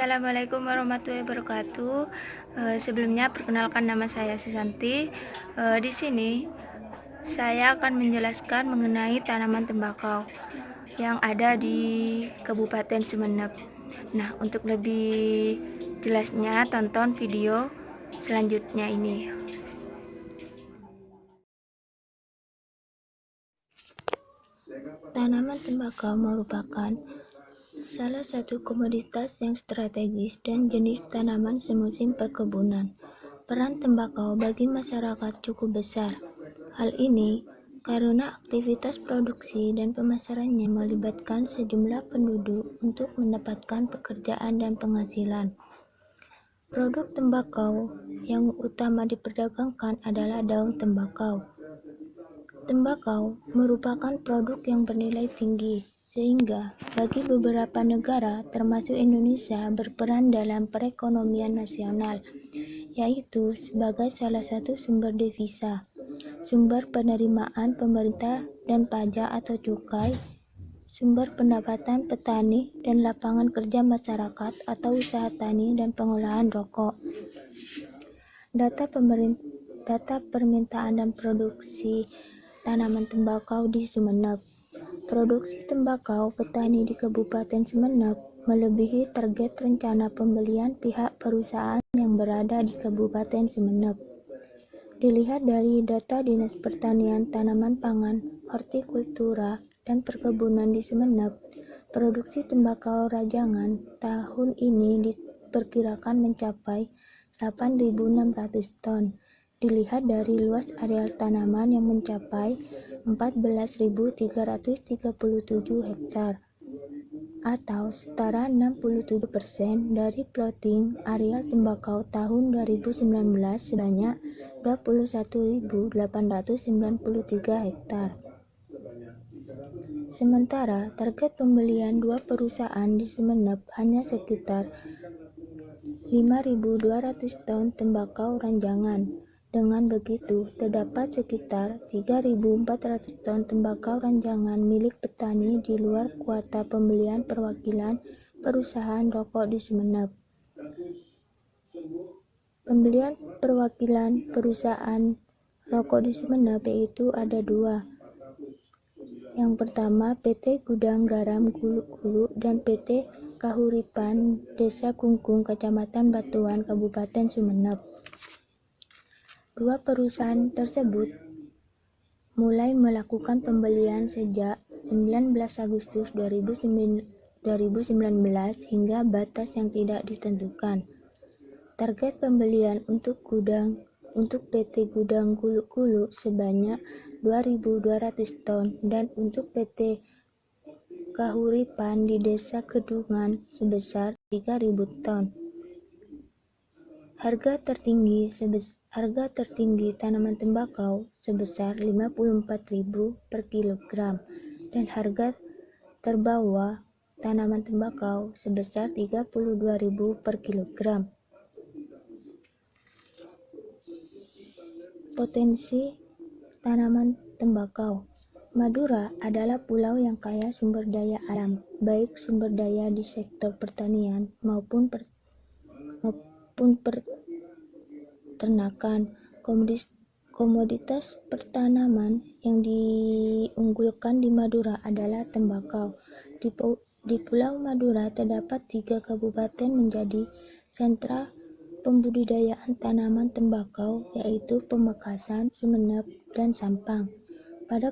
Assalamualaikum warahmatullahi wabarakatuh. Sebelumnya perkenalkan, nama saya Susanti. Di sini saya akan menjelaskan mengenai tanaman tembakau yang ada di Kabupaten Sumeneb. Nah, untuk lebih jelasnya tonton video selanjutnya ini. Tanaman tembakau merupakan salah satu komoditas yang strategis dan jenis tanaman semusim perkebunan. Peran tembakau bagi masyarakat cukup besar. Hal ini karena aktivitas produksi dan pemasarannya melibatkan sejumlah penduduk untuk mendapatkan pekerjaan dan penghasilan. Produk tembakau yang utama diperdagangkan adalah daun tembakau. Tembakau merupakan produk yang bernilai tinggi, sehingga bagi beberapa negara termasuk Indonesia berperan dalam perekonomian nasional, yaitu sebagai salah satu sumber devisa, sumber penerimaan pemerintah dan pajak atau cukai, sumber pendapatan petani dan lapangan kerja masyarakat atau usaha tani dan pengolahan rokok. Data permintaan dan produksi tanaman tembakau di Sumeneb. Produksi tembakau petani di Kabupaten Sumeneb melebihi target rencana pembelian pihak perusahaan yang berada di Kabupaten Sumeneb. Dilihat dari data Dinas Pertanian, Tanaman Pangan, Hortikultura, dan Perkebunan di Sumeneb, produksi tembakau rajangan tahun ini diperkirakan mencapai 8.600 ton. Dilihat dari luas areal tanaman yang mencapai 14.337 hektar atau setara 67% dari plotting areal tembakau tahun 2019 sebanyak 21.893 hektar. Sementara target pembelian dua perusahaan di Sumeneb hanya sekitar 5.200 ton tembakau ranjangan. Dengan begitu, terdapat sekitar 3.400 ton tembakau ranjangan milik petani di luar kuota pembelian perwakilan perusahaan rokok di Sumeneb. Pembelian perwakilan perusahaan rokok di Sumeneb yaitu ada dua. Yang pertama PT Gudang Garam Gulu dan PT Kahuripan Desa Kungkung, Kecamatan Batuan, Kabupaten Sumeneb. Dua perusahaan tersebut mulai melakukan pembelian sejak 19 Agustus 2019 hingga batas yang tidak ditentukan. Target pembelian untuk PT Gudang Gulu sebanyak 2.200 ton dan untuk PT Kahuripan di Desa Kedungan sebesar 3.000 ton. Harga tertinggi tanaman tembakau sebesar 54.000 per kilogram dan harga terbawah tanaman tembakau sebesar 32.000 per kilogram. Potensi tanaman tembakau. Madura adalah pulau yang kaya sumber daya alam, baik sumber daya di sektor pertanian maupun peternakan. Komoditas pertanaman yang diunggulkan di Madura adalah tembakau. Di Pulau Madura terdapat 3 kabupaten menjadi sentra pembudidayaan tanaman tembakau, yaitu Pamekasan, Sumeneb, dan Sampang. Pada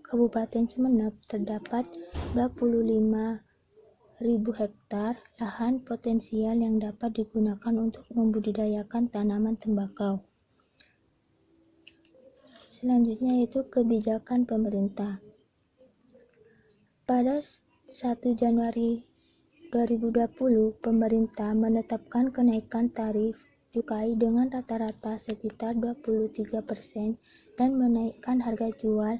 Kabupaten Sumeneb terdapat 25.000 hektar lahan potensial yang dapat digunakan untuk membudidayakan tanaman tembakau. Selanjutnya yaitu kebijakan pemerintah. Pada 1 Januari 2020, pemerintah menetapkan kenaikan tarif cukai dengan rata-rata sekitar 23% dan menaikkan harga jual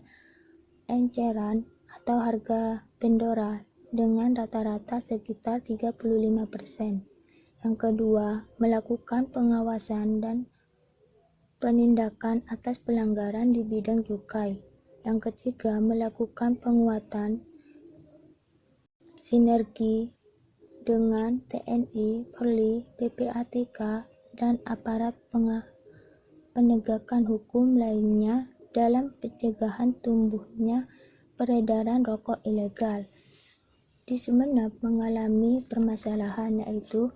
eceran atau harga pendora dengan rata-rata sekitar 35%. Yang kedua, melakukan pengawasan dan penindakan atas pelanggaran di bidang cukai. Yang ketiga, melakukan penguatan sinergi dengan TNI, Polri, PPATK, dan aparat penegakan hukum lainnya dalam pencegahan tumbuhnya peredaran rokok ilegal. Di Sumeneb mengalami permasalahan, yaitu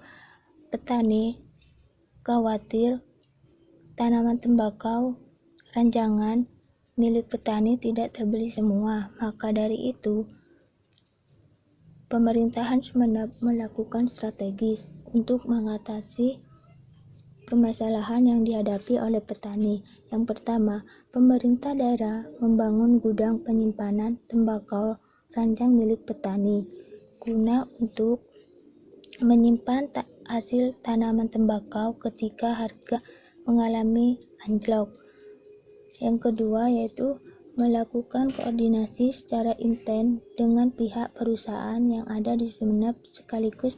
petani khawatir tanaman tembakau ranjangan milik petani tidak terbeli semua. Maka dari itu, pemerintahan Sumeneb melakukan strategis untuk mengatasi permasalahan yang dihadapi oleh petani. Yang pertama, pemerintah daerah membangun gudang penyimpanan tembakau ranjang milik petani guna untuk menyimpan hasil tanaman tembakau ketika harga mengalami anjlok. Yang kedua yaitu melakukan koordinasi secara intens dengan pihak perusahaan yang ada di Sumeneb sekaligus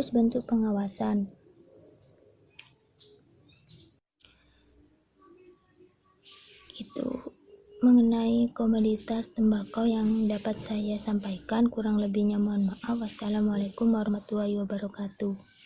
bentuk pengawasan. Itu mengenai komoditas tembakau yang dapat saya sampaikan. Kurang lebihnya mohon maaf. Wassalamualaikum warahmatullahi wabarakatuh.